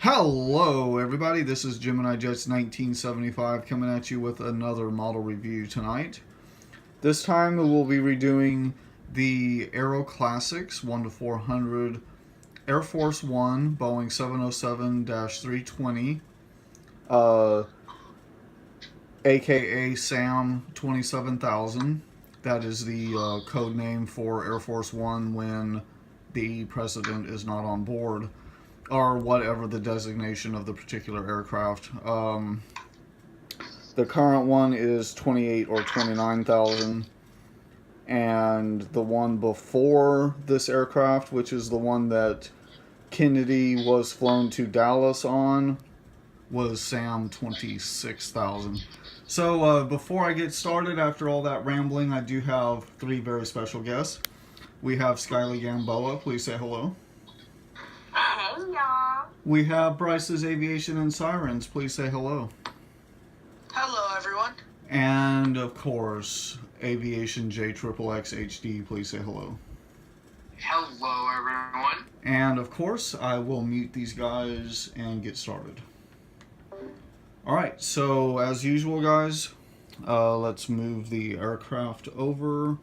Hello everybody, this is Gemini Jets 1975 coming at you with another model review tonight. This time we will be redoing the Aeroclassics 1 to 400 Air Force One Boeing 707-320 aka SAM 27000. That is the code name for Air Force One when the president is not on board, or whatever the designation of the particular aircraft. The current one is 28 or 29,000, and the one before this aircraft, which is the one that Kennedy was flown to Dallas on, was SAM 26,000. So before I get started, after all that rambling, I do have three very special guests. We have Skyly Gamboa. Please say hello. Hey, y'all. We have Bryce's Aviation and Sirens. Please say hello. Hello, everyone. And, of course, Aviation JXXX HD. Please say hello. Hello, everyone. And, of course, I will mute these guys and get started. Alright, so as usual, guys, let's move the aircraft over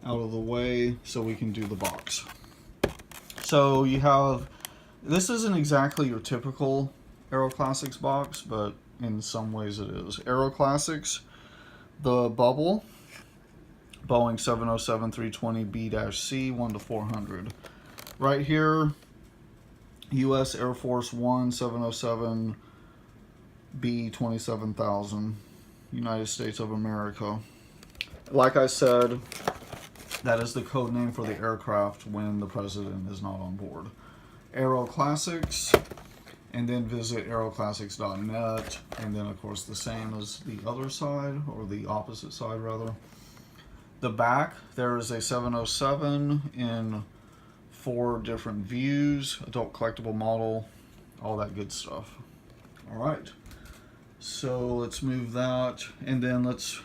out of the way so we can do the box. So you have, this isn't exactly your typical Aeroclassics box, but in some ways it is. Aeroclassics, the bubble, Boeing 707-320B-C 1 to 400. Right here, U.S. Air Force One 707 B-27000, United States of America. Like I said, that is the code name for the aircraft when the president is not on board. Aeroclassics, and then visit aeroclassics.net, and then of course the same as the other side, or the opposite side rather. The back, there is a 707 in 4 different views, adult collectible model, all that good stuff. Alright, so let's move that, and then let's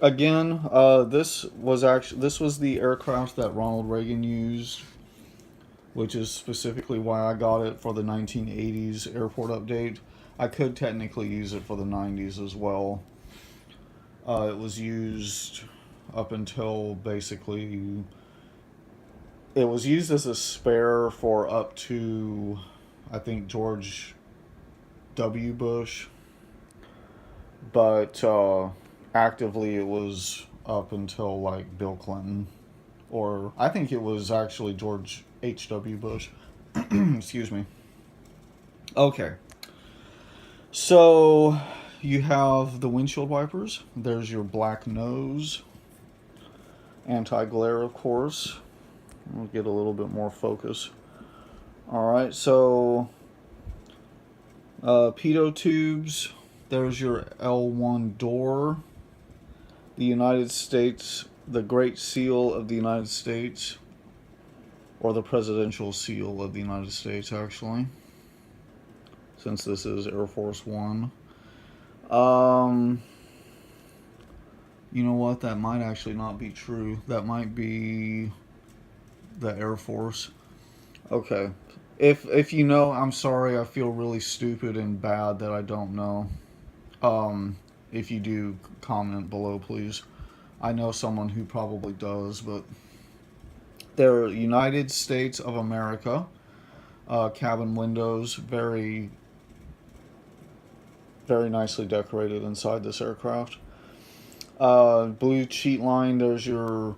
again, this was the aircraft that Ronald Reagan used, which is specifically why I got it for the 1980s airport update. I could technically use it for the 90s as well. It was used up until basically, it was used as a spare for up to, I think, George W. Bush, but actively it was up until like Bill Clinton, or I think it was actually George H.W. Bush. Excuse me. Okay. So you have the windshield wipers. There's your black nose. Anti-glare, of course. We'll get a little bit more focus. Alright, so pitot tubes. There's your L1 door. The United States, the Great Seal of the United States, or the Presidential Seal of the United States, actually, since this is Air Force One. You know what? That might actually not be true. That might be the Air Force. Okay. If you know, I'm sorry. I feel really stupid and bad that I don't know. If you do, comment below, please. I know someone who probably does, but they're United States of America. Cabin windows, very, very nicely decorated inside this aircraft. Blue cheat line, there's your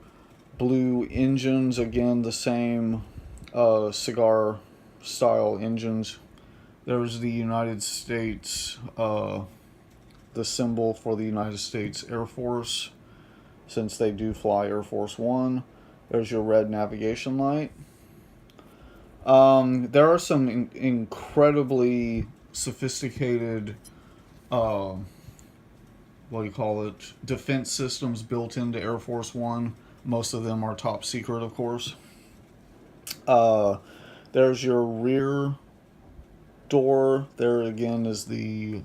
blue engines, again the same cigar style engines. There's the United States, the symbol for the United States Air Force, since they do fly Air Force One. There's your red navigation light. There are some incredibly sophisticated, what do you call it, defense systems built into Air Force One. Most of them are top secret, of course. There's your rear door. There again is the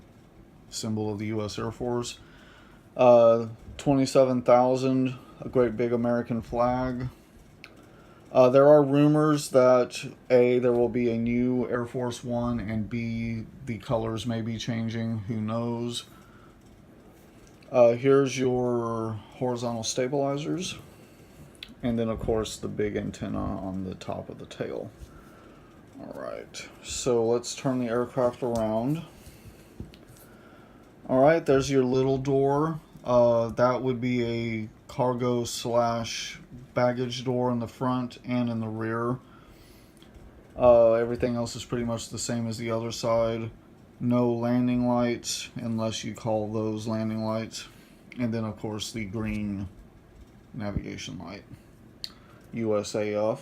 symbol of the U.S. Air Force. 27,000, a great big American flag. There are rumors that A, there will be a new Air Force One, and B, the colors may be changing. Who knows? Here's your horizontal stabilizers, and then of course the big antenna on the top of the tail. Alright, so let's turn the aircraft around. Alright, there's your little door. That would be a cargo slash baggage door in the front and in the rear. Everything else is pretty much the same as the other side. No landing lights, unless you call those landing lights. And then of course the green navigation light. USAF.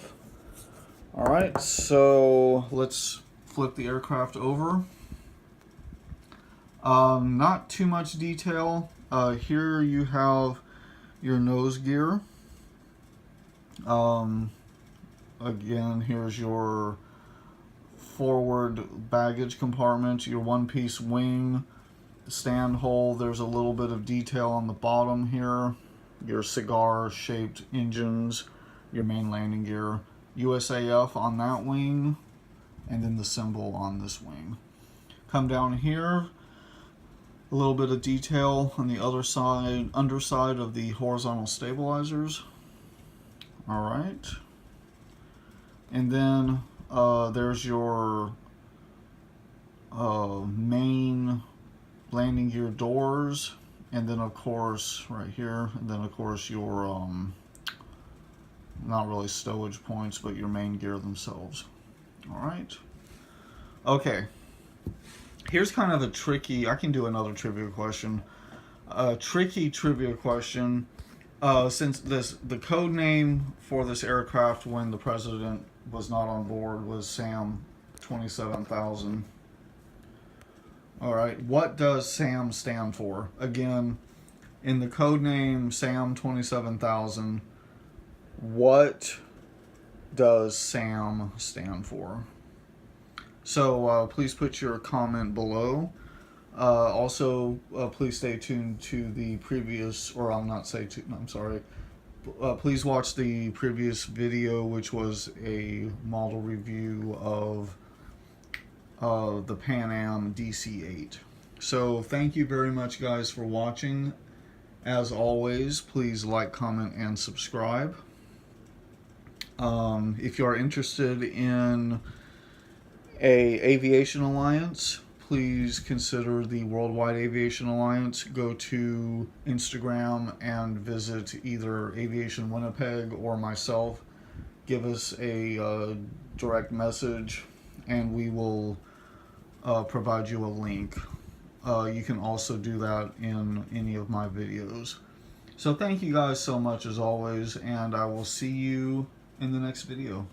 Alright, so let's flip the aircraft over. Not too much detail. Here you have your nose gear. Again, here's your forward baggage compartment, your one-piece wing, stand hole. There's a little bit of detail on the bottom here. Your cigar-shaped engines, your main landing gear, USAF on that wing, and then the symbol on this wing. Come down here. A little bit of detail on the other side, underside of the horizontal stabilizers. Alright. And then there's your main landing gear doors. And then of course, right here, and then of course your, not really stowage points, but your main gear themselves. Alright. Okay. Here's kind of a tricky, I can do another trivia question. A tricky trivia question. Since the code name for this aircraft when the president was not on board was SAM 27,000. Alright, what does SAM stand for? Again, in the code name SAM 27,000, what does SAM stand for? So please put your comment below. Also, please stay tuned to the previous, or I'll not say to, I'm sorry. Please watch the previous video, which was a model review of the Pan Am DC-8. So thank you very much, guys, for watching. As always, please like, comment, and subscribe. If you are interested in a aviation alliance, please consider the Worldwide Aviation Alliance. Go to Instagram and visit either Aviation Winnipeg or myself. Give us a direct message and we will provide you a link. You can also do that in any of my videos. So thank you guys so much as always, and I will see you in the next video.